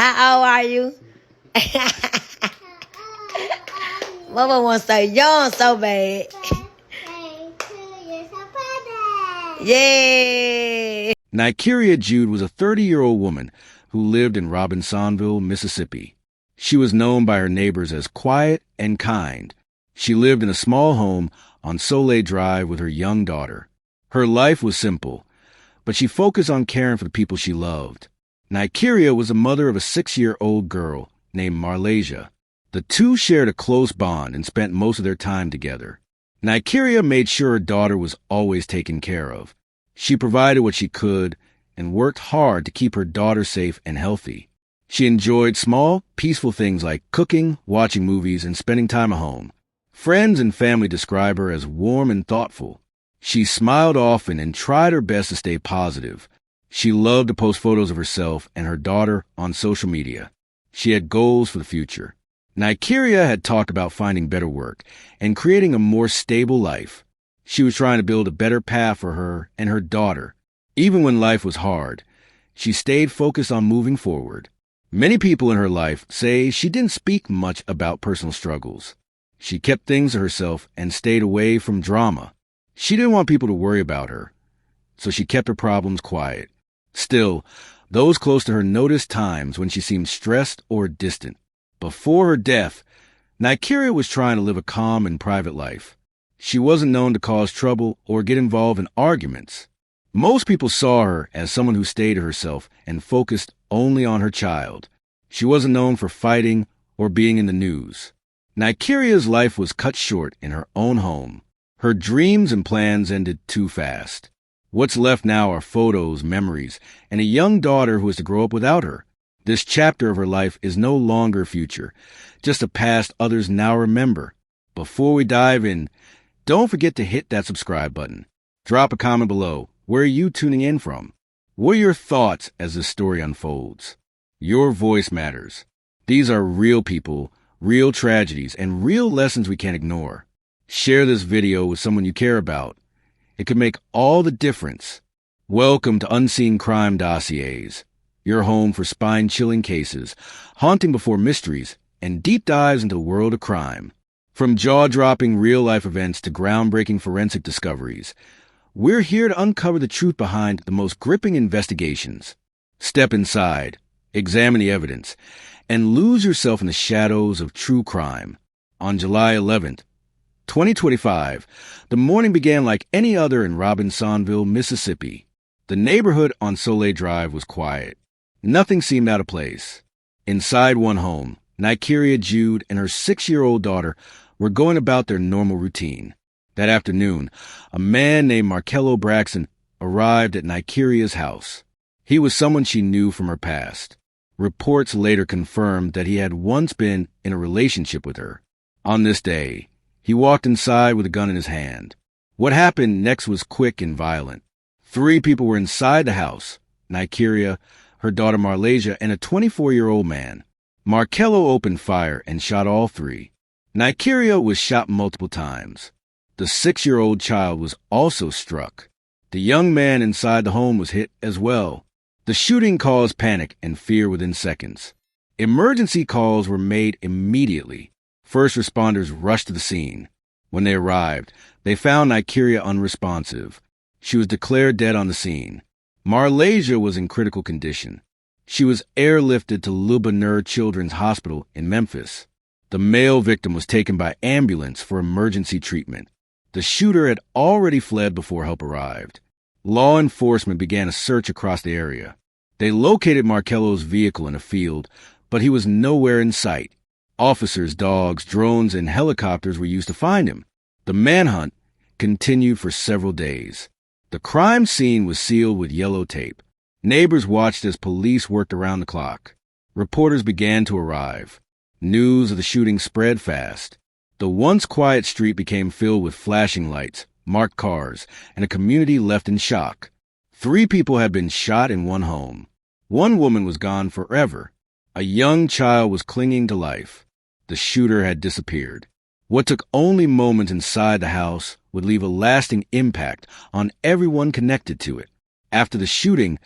How old are you? Mama wants to say young so bad. Yay! Nikia Jude was a 30-year-old woman who lived in Robinsonville, Mississippi. She was known by her neighbors as quiet and kind. She lived in a small home on Soleil Drive with her young daughter. Her life was simple, but she focused on caring for the people she loved. Nikia was the mother of a 6-year-old girl named Marlasia. The two shared a close bond and spent most of their time together. Nikia made sure her daughter was always taken care of. She provided what she could and worked hard to keep her daughter safe and healthy. She enjoyed small, peaceful things like cooking, watching movies, and spending time at home. Friends and family describe her as warm and thoughtful. She smiled often and tried her best to stay positive. She loved to post photos of herself and her daughter on social media. She had goals for the future. Nikia had talked about finding better work and creating a more stable life. She was trying to build a better path for her and her daughter. Even when life was hard, she stayed focused on moving forward. Many people in her life say she didn't speak much about personal struggles. She kept things to herself and stayed away from drama. She didn't want people to worry about her, so she kept her problems quiet. Still, those close to her noticed times when she seemed stressed or distant. Before her death, Nikia was trying to live a calm and private life. She wasn't known to cause trouble or get involved in arguments. Most people saw her as someone who stayed to herself and focused only on her child. She wasn't known for fighting or being in the news. Nikia's life was cut short in her own home. Her dreams and plans ended too fast. What's left now are photos, memories, and a young daughter who is to grow up without her. This chapter of her life is no longer future, just a past others now remember. Before we dive in, don't forget to hit that subscribe button. Drop a comment below. Where are you tuning in from? What are your thoughts as this story unfolds? Your voice matters. These are real people, real tragedies, and real lessons we can't ignore. Share this video with someone you care about. It could make all the difference. Welcome to Unseen Crime Dossiers, your home for spine-chilling cases, haunting before mysteries, and deep dives into the world of crime. From jaw-dropping real-life events to groundbreaking forensic discoveries, we're here to uncover the truth behind the most gripping investigations. Step inside, examine the evidence, and lose yourself in the shadows of true crime. On July 11th, 2025, the morning began like any other in Robinsonville, Mississippi. The neighborhood on Soleil Drive was quiet. Nothing seemed out of place. Inside one home, Nikia Jude and her 6-year-old daughter were going about their normal routine. That afternoon, a man named Markello Braxton arrived at Nikia's house. He was someone she knew from her past. Reports later confirmed that he had once been in a relationship with her. On this day, he walked inside with a gun in his hand. What happened next was quick and violent. 3 people were inside the house: Nikia, her daughter Marlasia, and a 24-year-old man. Markello opened fire and shot all 3. Nikia was shot multiple times. The 6-year-old child was also struck. The young man inside the home was hit as well. The shooting caused panic and fear within seconds. Emergency calls were made immediately. First responders rushed to the scene. When they arrived, they found Nikia unresponsive. She was declared dead on the scene. Marlasia was in critical condition. She was airlifted to Le Children's Hospital in Memphis. The male victim was taken by ambulance for emergency treatment. The shooter had already fled before help arrived. Law enforcement began a search across the area. They located Markello's vehicle in a field, but he was nowhere in sight. Officers, dogs, drones, and helicopters were used to find him. The manhunt continued for several days. The crime scene was sealed with yellow tape. Neighbors watched as police worked around the clock. Reporters began to arrive. News of the shooting spread fast. The once quiet street became filled with flashing lights, marked cars, and a community left in shock. 3 people had been shot in one home. 1 woman was gone forever. A young child was clinging to life. The shooter had disappeared. What took only moments inside the house would leave a lasting impact on everyone connected to it. After the shooting,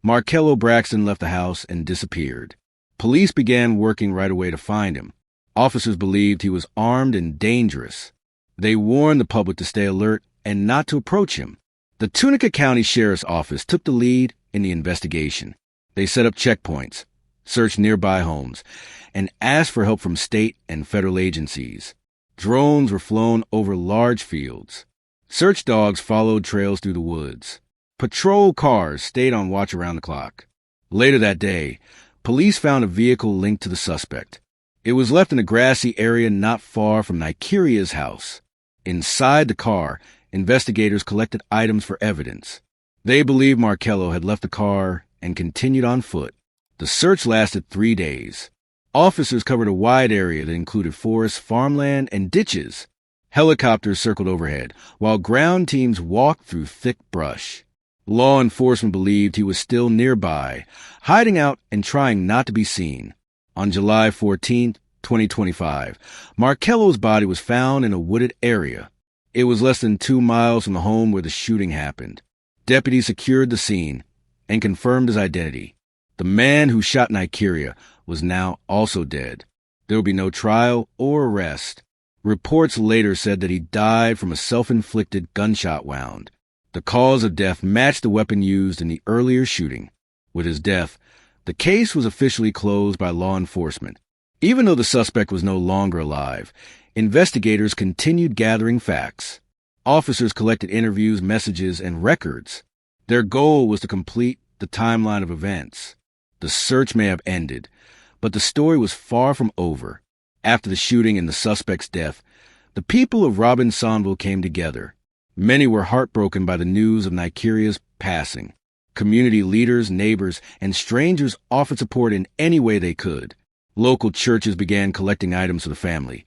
Markello Braxton left the house and disappeared. Police began working right away to find him. Officers believed he was armed and dangerous. They warned the public to stay alert and not to approach him. The Tunica County Sheriff's Office took the lead in the investigation. They set up checkpoints, searched nearby homes, and asked for help from state and federal agencies. Drones were flown over large fields. Search dogs followed trails through the woods. Patrol cars stayed on watch around the clock. Later that day, police found a vehicle linked to the suspect. It was left in a grassy area not far from Nikiria's house. Inside the car, investigators collected items for evidence. They believed Markello had left the car and continued on foot. The search lasted 3 days. Officers covered a wide area that included forests, farmland, and ditches. Helicopters circled overhead, while ground teams walked through thick brush. Law enforcement believed he was still nearby, hiding out and trying not to be seen. On July 14, 2025, Markello's body was found in a wooded area. It was less than 2 miles from the home where the shooting happened. Deputies secured the scene and confirmed his identity. The man who shot Nikia was now also dead. There would be no trial or arrest. Reports later said that he died from a self-inflicted gunshot wound. The cause of death matched the weapon used in the earlier shooting. With his death, the case was officially closed by law enforcement. Even though the suspect was no longer alive, investigators continued gathering facts. Officers collected interviews, messages, and records. Their goal was to complete the timeline of events. The search may have ended, but the story was far from over. After the shooting and the suspect's death, the people of Robinsonville came together. Many were heartbroken by the news of Nikiria's passing. Community leaders, neighbors, and strangers offered support in any way they could. Local churches began collecting items for the family,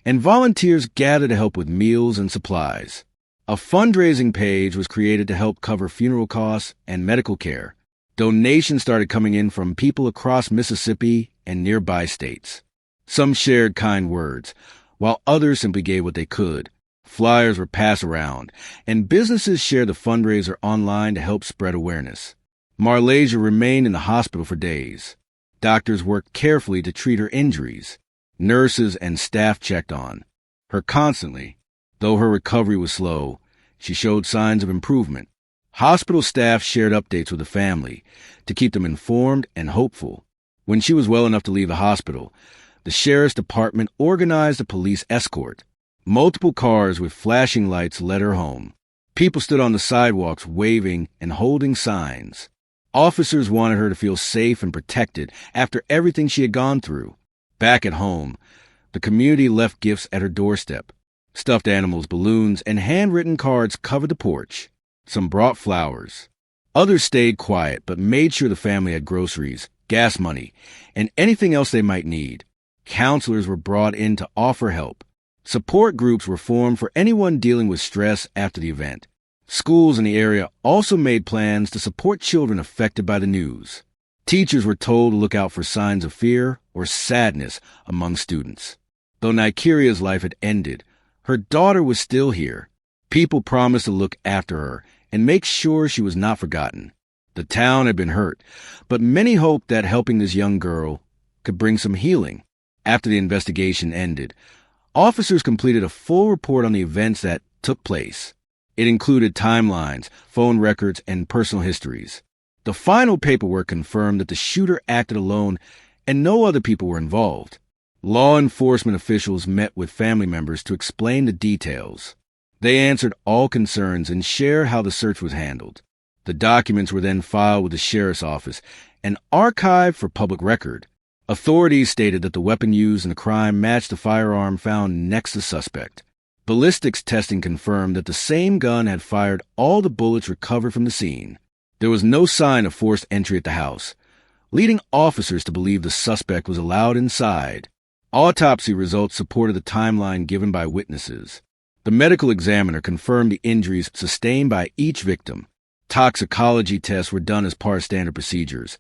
and volunteers gathered to help with meals and supplies. A fundraising page was created to help cover funeral costs and medical care. Donations started coming in from people across Mississippi and nearby states. Some shared kind words, while others simply gave what they could. Flyers were passed around, and businesses shared the fundraiser online to help spread awareness. Marlasia remained in the hospital for days. Doctors worked carefully to treat her injuries. Nurses and staff checked on her constantly. Though her recovery was slow, she showed signs of improvement. Hospital staff shared updates with the family to keep them informed and hopeful. When she was well enough to leave the hospital, the sheriff's department organized a police escort. Multiple cars with flashing lights led her home. People stood on the sidewalks waving and holding signs. Officers wanted her to feel safe and protected after everything she had gone through. Back at home, the community left gifts at her doorstep. Stuffed animals, balloons, and handwritten cards covered the porch. Some brought flowers. Others stayed quiet but made sure the family had groceries, gas money, and anything else they might need. Counselors were brought in to offer help. Support groups were formed for anyone dealing with stress after the event. Schools in the area also made plans to support children affected by the news. Teachers were told to look out for signs of fear or sadness among students. Though Nikiria's life had ended, her daughter was still here. People promised to look after her and make sure she was not forgotten. The town had been hurt, but many hoped that helping this young girl could bring some healing. After the investigation ended, officers completed a full report on the events that took place. It included timelines, phone records, and personal histories. The final paperwork confirmed that the shooter acted alone and no other people were involved. Law enforcement officials met with family members to explain the details. They answered all concerns and shared how the search was handled. The documents were then filed with the sheriff's office and archived for public record. Authorities stated that the weapon used in the crime matched the firearm found next to the suspect. Ballistics testing confirmed that the same gun had fired all the bullets recovered from the scene. There was no sign of forced entry at the house, leading officers to believe the suspect was allowed inside. Autopsy results supported the timeline given by witnesses. The medical examiner confirmed the injuries sustained by each victim. Toxicology tests were done as part of standard procedures,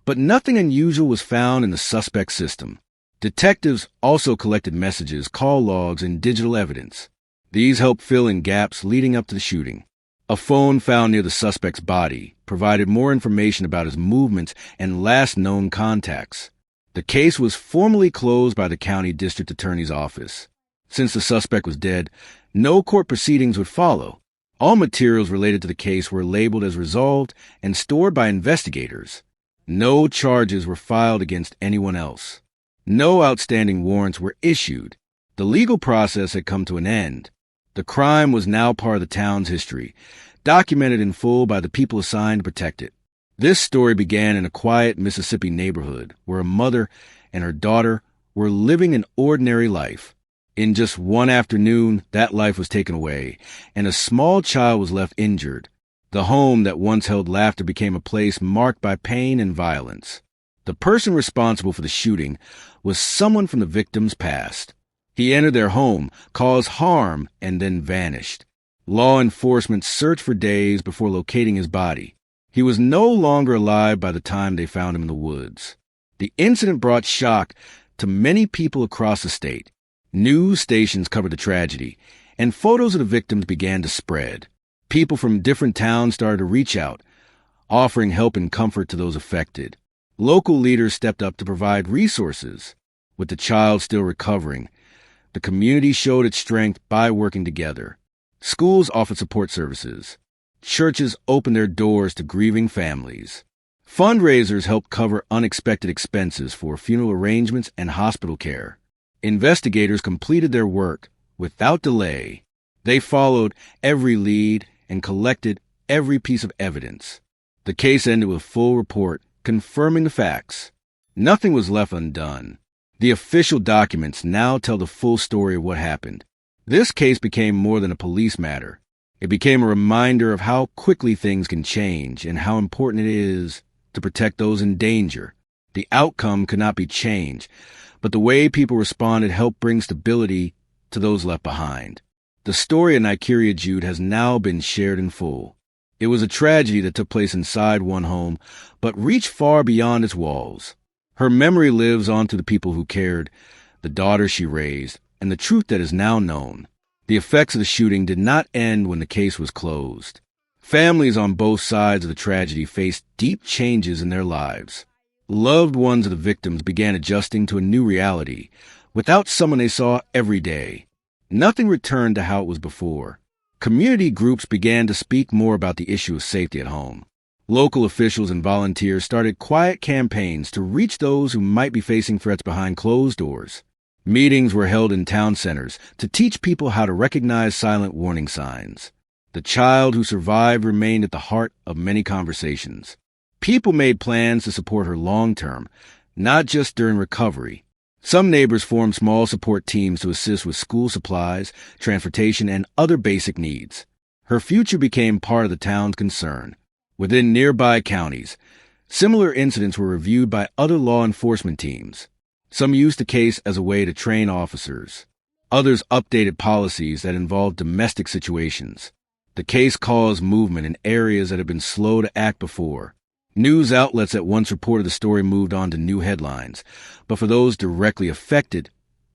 but nothing unusual was found in the suspect's system. Detectives also collected messages, call logs, and digital evidence. These helped fill in gaps leading up to the shooting. A phone found near the suspect's body provided more information about his movements and last known contacts. The case was formally closed by the county district attorney's office. Since the suspect was dead, no court proceedings would follow. All materials related to the case were labeled as resolved and stored by investigators. No charges were filed against anyone else. No outstanding warrants were issued. The legal process had come to an end. The crime was now part of the town's history, documented in full by the people assigned to protect it. This story began in a quiet Mississippi neighborhood where a mother and her daughter were living an ordinary life. In just one afternoon, that life was taken away, and a small child was left injured. The home that once held laughter became a place marked by pain and violence. The person responsible for the shooting was someone from the victim's past. He entered their home, caused harm, and then vanished. Law enforcement searched for days before locating his body. He was no longer alive by the time they found him in the woods. The incident brought shock to many people across the state. News stations covered the tragedy, and photos of the victims began to spread. People from different towns started to reach out, offering help and comfort to those affected. Local leaders stepped up to provide resources. With the child still recovering, the community showed its strength by working together. Schools offered support services. Churches opened their doors to grieving families. Fundraisers helped cover unexpected expenses for funeral arrangements and hospital care. Investigators completed their work without delay. They followed every lead and collected every piece of evidence. The case ended with a full report confirming the facts. Nothing was left undone. The official documents now tell the full story of what happened. This case became more than a police matter. It became a reminder of how quickly things can change and how important it is to protect those in danger. The outcome could not be changed, but the way people responded helped bring stability to those left behind. The story of Nikia Jude has now been shared in full. It was a tragedy that took place inside one home, but reached far beyond its walls. Her memory lives on to the people who cared, the daughter she raised, and the truth that is now known. The effects of the shooting did not end when the case was closed. Families on both sides of the tragedy faced deep changes in their lives. Loved ones of the victims began adjusting to a new reality, without someone they saw every day. Nothing returned to how it was before. Community groups began to speak more about the issue of safety at home. Local officials and volunteers started quiet campaigns to reach those who might be facing threats behind closed doors. Meetings were held in town centers to teach people how to recognize silent warning signs. The child who survived remained at the heart of many conversations. People made plans to support her long-term, not just during recovery. Some neighbors formed small support teams to assist with school supplies, transportation, and other basic needs. Her future became part of the town's concern. Within nearby counties, similar incidents were reviewed by other law enforcement teams. Some used the case as a way to train officers. Others updated policies that involved domestic situations. The case caused movement in areas that had been slow to act before. News outlets that once reported the story moved on to new headlines, but for those directly affected,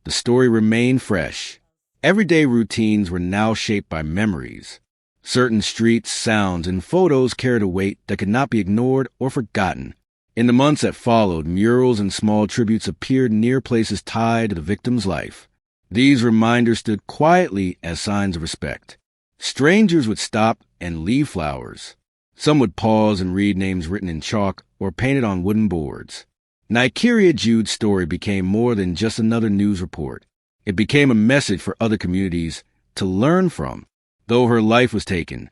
the story remained fresh. Everyday routines were now shaped by memories. Certain streets, sounds, and photos carried a weight that could not be ignored or forgotten. In the months that followed, murals and small tributes appeared near places tied to the victim's life. These reminders stood quietly as signs of respect. Strangers would stop and leave flowers. Some would pause and read names written in chalk or painted on wooden boards. Nikia Jude's story became more than just another news report. It became a message for other communities to learn from. Though her life was taken,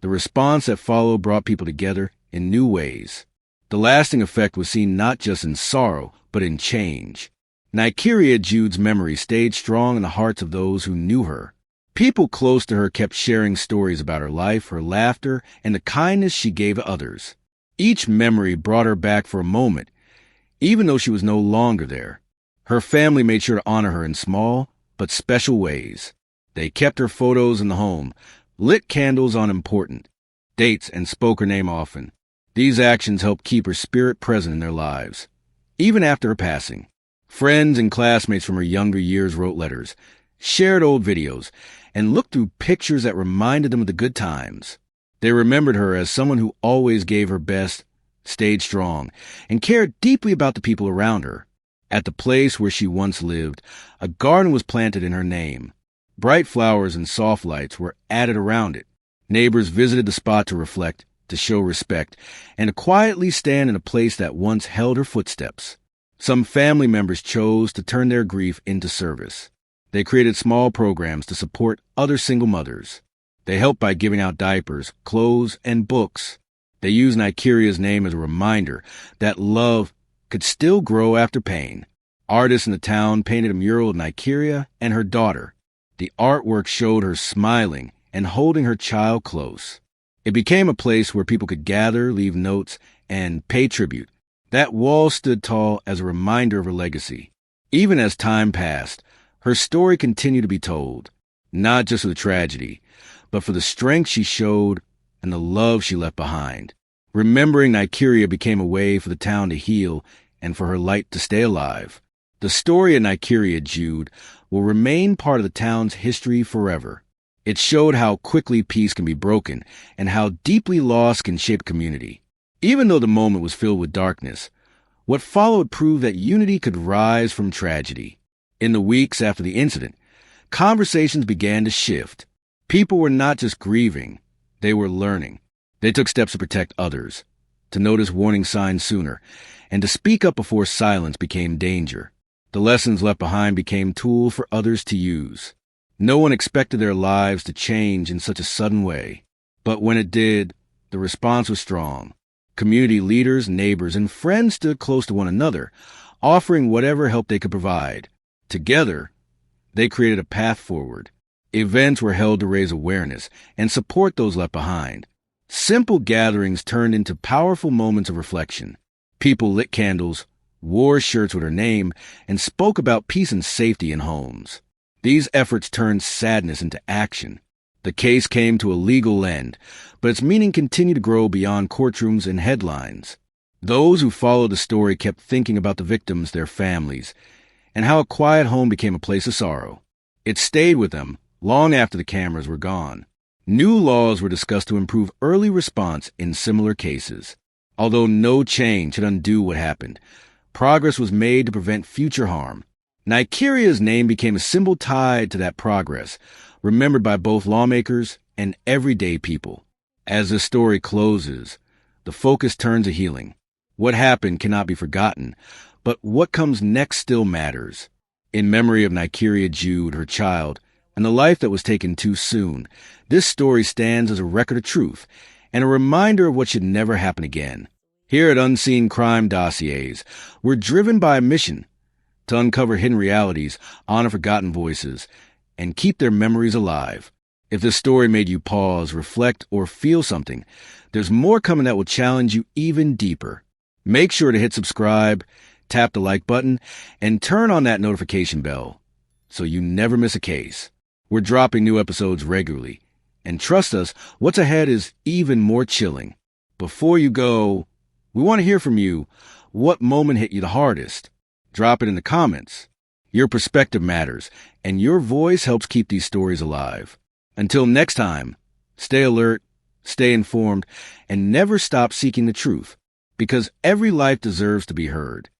the response that followed brought people together in new ways. The lasting effect was seen not just in sorrow, but in change. Nikia Jude's memory stayed strong in the hearts of those who knew her. People close to her kept sharing stories about her life, her laughter, and the kindness she gave to others. Each memory brought her back for a moment, even though she was no longer there. Her family made sure to honor her in small but special ways. They kept her photos in the home, lit candles on important dates, and spoke her name often. These actions helped keep her spirit present in their lives. Even after her passing, friends and classmates from her younger years wrote letters, shared old videos, and looked through pictures that reminded them of the good times. They remembered her as someone who always gave her best, stayed strong, and cared deeply about the people around her. At the place where she once lived, a garden was planted in her name. Bright flowers and soft lights were added around it. Neighbors visited the spot to reflect, to show respect, and to quietly stand in a place that once held her footsteps. Some family members chose to turn their grief into service. They created small programs to support other single mothers. They helped by giving out diapers, clothes, and books. They used Nikiria's name as a reminder that love could still grow after pain. Artists in the town painted a mural of Nikia and her daughter. The artwork showed her smiling and holding her child close. It became a place where people could gather, leave notes, and pay tribute. That wall stood tall as a reminder of her legacy. Even as time passed, her story continued to be told, not just for the tragedy, but for the strength she showed and the love she left behind. Remembering Nikia became a way for the town to heal and for her light to stay alive. The story of Nikia, Jude, will remain part of the town's history forever. It showed how quickly peace can be broken and how deeply loss can shape community. Even though the moment was filled with darkness, what followed proved that unity could rise from tragedy. In the weeks after the incident, conversations began to shift. People were not just grieving, they were learning. They took steps to protect others, to notice warning signs sooner, and to speak up before silence became danger. The lessons left behind became tools for others to use. No one expected their lives to change in such a sudden way. But when it did, the response was strong. Community leaders, neighbors, and friends stood close to one another, offering whatever help they could provide. Together, they created a path forward. Events were held to raise awareness and support those left behind. Simple gatherings turned into powerful moments of reflection. People lit candles, wore shirts with her name, and spoke about peace and safety in homes. These efforts turned sadness into action. The case came to a legal end, but its meaning continued to grow beyond courtrooms and headlines. Those who followed the story kept thinking about the victims, their families, and how a quiet home became a place of sorrow. It stayed with them long after the cameras were gone. New laws were discussed to improve early response in similar cases. Although no change could undo what happened, progress was made to prevent future harm. Nikiria's name became a symbol tied to that progress, remembered by both lawmakers and everyday people. As the story closes, the focus turns to healing. What happened cannot be forgotten, but what comes next still matters. In memory of Nikia Jude, her child, and the life that was taken too soon, this story stands as a record of truth and a reminder of what should never happen again. Here at Unseen Crime Dossiers, we're driven by a mission to uncover hidden realities, honor forgotten voices, and keep their memories alive. If this story made you pause, reflect, or feel something, there's more coming that will challenge you even deeper. Make sure to hit subscribe, tap the like button, and turn on that notification bell so you never miss a case. We're dropping new episodes regularly, and trust us, what's ahead is even more chilling. Before you go, we want to hear from you. What moment hit you the hardest? Drop it in the comments. Your perspective matters, and your voice helps keep these stories alive. Until next time, stay alert, stay informed, and never stop seeking the truth, because every life deserves to be heard.